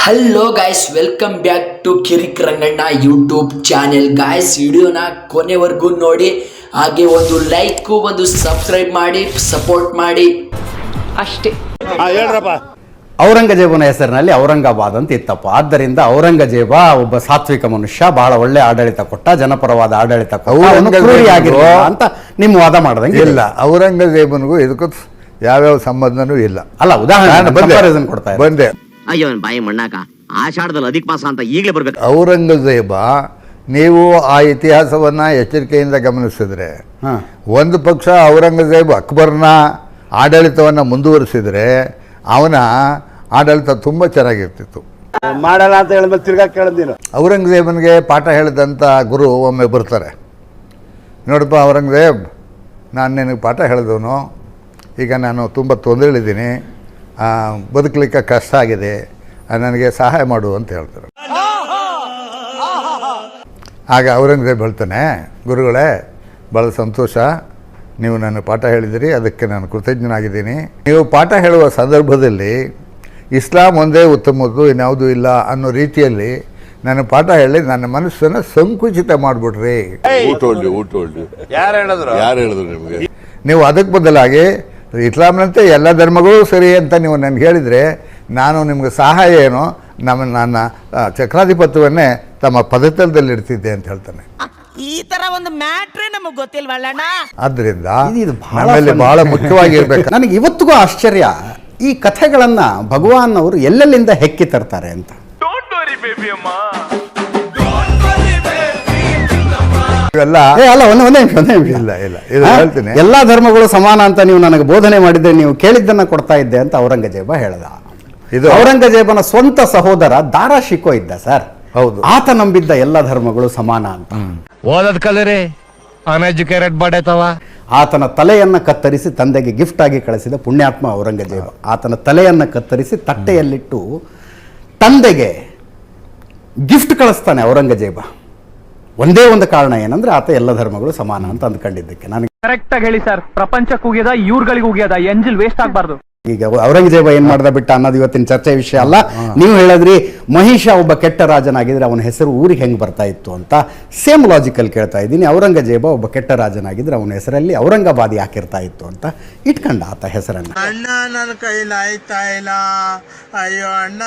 Hello guys, welcome back to Kirik Ranganna YouTube channel. Guys, ವಿಡಿಯೋನ ಕೊನೆವರೆಗೂ ನೋಡಿ, ಹಾಗೆ ಒಂದು ಲೈಕ್ ಒಂದು ಸಬ್ಸ್ಕ್ರೈಬ್ ಮಾಡಿ ಸಪೋರ್ಟ್ ಮಾಡಿ ಅಷ್ಟೇ. ಔರಂಗಜೇಬನ ಹೆಸರಿನಲ್ಲಿ ಔರಂಗಾಬಾದ್ ಅಂತ ಇತ್ತಪ್ಪ. ಆದ್ದರಿಂದ ಔರಂಗಜೇಬ ಒಬ್ಬ ಸಾತ್ವಿಕ ಮನುಷ್ಯ, ಬಹಳ ಒಳ್ಳೆ ಆಡಳಿತ ಕೊಟ್ಟ, ಜನಪರವಾದ ಆಡಳಿತ ಅಂತ ನಿಮ್ಮ ವಾದ ಮಾಡದಂಗೆ ಇಲ್ಲ. ಔರಂಗಜೇಬನಿಗೂ ಇದಕ್ಕೂ ಯಾವ್ಯಾವ ಸಂಬಂಧನೂ ಇಲ್ಲ. ಅಲ್ಲ, ಉದಾಹರಣೆ ಕೊಡ್ತಾ ಬಂದೆ. ಅಯ್ಯೋ ಬಾಯಿ ಮಣ್ಣಾಕ ಆಷಾಢದಲ್ಲಿ ಅಧಿಕ ಮಾಸ ಅಂತ ಈಗಲೇ ಬರ್ಬೇಕು. ಔರಂಗಜೇಬ, ನೀವು ಆ ಇತಿಹಾಸವನ್ನ ಎಚ್ಚರಿಕೆಯಿಂದ ಗಮನಿಸಿದ್ರೆ, ಒಂದು ಪಕ್ಷ ಔರಂಗಜೇಬ್ ಅಕ್ಬರ್ನ ಆಡಳಿತವನ್ನು ಮುಂದುವರಿಸಿದ್ರೆ ಅವನ ಆಡಳಿತ ತುಂಬ ಚೆನ್ನಾಗಿರ್ತಿತ್ತು. ಮಾಡಲ್ಲ ಅಂತ ಹೇಳಿದ್ಮೇಲೆ ತಿರ್ಗಾ ಕೇಳಿದ್ದೀನಿ. ಔರಂಗಜೇಬನಿಗೆ ಪಾಠ ಹೇಳಿದಂಥ ಗುರು ಒಮ್ಮೆ ಬರ್ತಾರೆ. ನೋಡಪ್ಪ ಔರಂಗಜೇಬ್, ನಾನು ನಿನಗೆ ಪಾಠ ಹೇಳಿದವನು, ಈಗ ನಾನು ತುಂಬ ತೊಂದರೆಲಿದ್ದೀನಿ, ಬದುಕಲಿಕ್ಕೆ ಕಷ್ಟ ಆಗಿದೆ, ನನಗೆ ಸಹಾಯ ಮಾಡು ಅಂತ ಹೇಳ್ತಾರೆ. ಆಗ ಔರಂಗಜೇಬ್ ಹೇಳ್ತಾನೆ, ಗುರುಗಳೇ ಭಾಳ ಸಂತೋಷ, ನೀವು ನನ್ನ ಪಾಠ ಹೇಳಿದಿರಿ, ಅದಕ್ಕೆ ನಾನು ಕೃತಜ್ಞನಾಗಿದ್ದೀನಿ. ನೀವು ಪಾಠ ಹೇಳುವ ಸಂದರ್ಭದಲ್ಲಿ ಇಸ್ಲಾಂ ಒಂದೇ ಉತ್ತಮದ್ದು, ಇನ್ಯಾವುದೂ ಇಲ್ಲ ಅನ್ನೋ ರೀತಿಯಲ್ಲಿ ನನ್ನ ಪಾಠ ಹೇಳಿ ನನ್ನ ಮನಸ್ಸನ್ನು ಸಂಕುಚಿತ ಮಾಡಿಬಿಡ್ರಿ. ಯಾರು ಹೇಳಿದ್ರು ನಿಮಗೆ? ನೀವು ಅದಕ್ಕೆ ಬದಲಾಗಿ ಇಸ್ಲಾಂನಂತೆ ಎಲ್ಲ ಧರ್ಮಗಳು ಸರಿ ಅಂತ ನೀವು ನನಗೆ ಹೇಳಿದರೆ ನಾನು ನಿಮಗೆ ಸಹಾಯ ಏನೋ ನನ್ನ ಚಕ್ರಾಧಿಪತ್ಯವನ್ನೇ ತಮ್ಮ ಪದತಲದಲ್ಲಿ ಇಡ್ತಿದ್ದೆ ಅಂತ ಹೇಳ್ತಾನೆ. ಈ ತರ ಒಂದು ಮ್ಯಾಟ್ರೇ ನಮಗೆ ಗೊತ್ತಿಲ್ವಲ್ಲಣ್ಣ. ಆದ್ರಿಂದ ನಮ್ಮಲ್ಲಿ ಬಹಳ ಮುಖ್ಯವಾಗಿರ್ಬೇಕು. ನನಗೆ ಇವತ್ತಿಗೂ ಆಶ್ಚರ್ಯ, ಈ ಕಥೆಗಳನ್ನ ಭಗವಾನ್ ಅವರು ಎಲ್ಲೆಲ್ಲಿಂದ ಹೆಕ್ಕಿ ತರ್ತಾರೆ ಅಂತ. ಎಲ್ಲಾ ಧರ್ಮಗಳು ಸಮಾನ ಅಂತ ನೀವು ನನಗೆ ಬೋಧನೆ ಮಾಡಿದ್ರೆ ನೀವು ಕೇಳಿದ್ದನ್ನ ಕೊಡ್ತಾ ಇದ್ದೆ ಅಂತ ಔರಂಗಜೇಬ ಹೇಳ್ದ. ಇದು ಔರಂಗಜೇಬನ ಸ್ವಂತ ಸಹೋದರ ದಾರಾ ಶಿಕೋ ಇದ್ದ ಸರ್. ಹೌದು, ಆತ ನಂಬಿದ್ದ ಎಲ್ಲ ಧರ್ಮಗಳು ಸಮಾನ ಅಂತ. ಓದದ್ ಕಲರಿ ಅನ್ಎಜುಕೇಟೆಡ್ ಬಾಡೈತವ. ಆತನ ತಲೆಯನ್ನ ಕತ್ತರಿಸಿ ತಂದೆಗೆ ಗಿಫ್ಟ್ ಆಗಿ ಕಳಿಸಿದ ಪುಣ್ಯಾತ್ಮ ಔರಂಗಜೇಬ. ಆತನ ತಲೆಯನ್ನ ಕತ್ತರಿಸಿ ತಟ್ಟೆಯಲ್ಲಿಟ್ಟು ತಂದೆಗೆ ಗಿಫ್ಟ್ ಕಳಿಸ್ತಾನೆ ಔರಂಗಜೇಬ. ಒಂದೇ ಒಂದು ಕಾರಣ ಏನಂದ್ರೆ ಆತ ಎಲ್ಲ ಧರ್ಮಗಳು ಸಮಾನ ಅಂತ ಅಂದ್ಕೊಂಡಿದ್ದಕ್ಕೆ. ನನಗೆ ಕರೆಕ್ಟ್ ಆಗಿ ಹೇಳಿ ಸರ್, ಪ್ರಪಂಚಕ್ಕೆ ಉಗಿಯದ ಇವ್ರುಗಳಿಗೆ ಉಗಿಯದ, ಎಂಜಿಲ್ ವೇಸ್ಟ್ ಆಗ್ಬಾರ್ದು. ಈಗ ಔರಂಗಜೇಬ ಏನ್ ಮಾಡ್ದ ಬಿಟ್ಟ ಅನ್ನೋದು ಇವತ್ತಿನ ಚರ್ಚೆ ವಿಷಯ ಅಲ್ಲ. ನೀವು ಹೇಳಿದ್ರಿ ಮಹಿಷ ಒಬ್ಬ ಕೆಟ್ಟ ರಾಜನಾಗಿದ್ರೆ ಅವನ ಹೆಸರು ಊರಿಗೆ ಹೆಂಗ್ ಬರ್ತಾ ಇತ್ತು ಅಂತ. ಸೇಮ್ ಲಾಜಿಕಲ್ ಕೇಳ್ತಾ ಇದ್ದೀನಿ. ಔರಂಗಜೇಬ ಒಬ್ಬ ಕೆಟ್ಟ ರಾಜನಾಗಿದ್ರೆ ಅವನ ಹೆಸರಲ್ಲಿ ಔರಂಗಾಬಾದ್ ಯಾಕಿರ್ತಾ ಇತ್ತು ಅಂತ ಇಟ್ಕೊಂಡ ಆತ ಹೆಸರನ್ನ. ಅಣ್ಣ ನನ್ನ ಕೈಲಾಯ್ತಾ ಇಲ್ಲ, ಅಯ್ಯೋ ಅಣ್ಣ.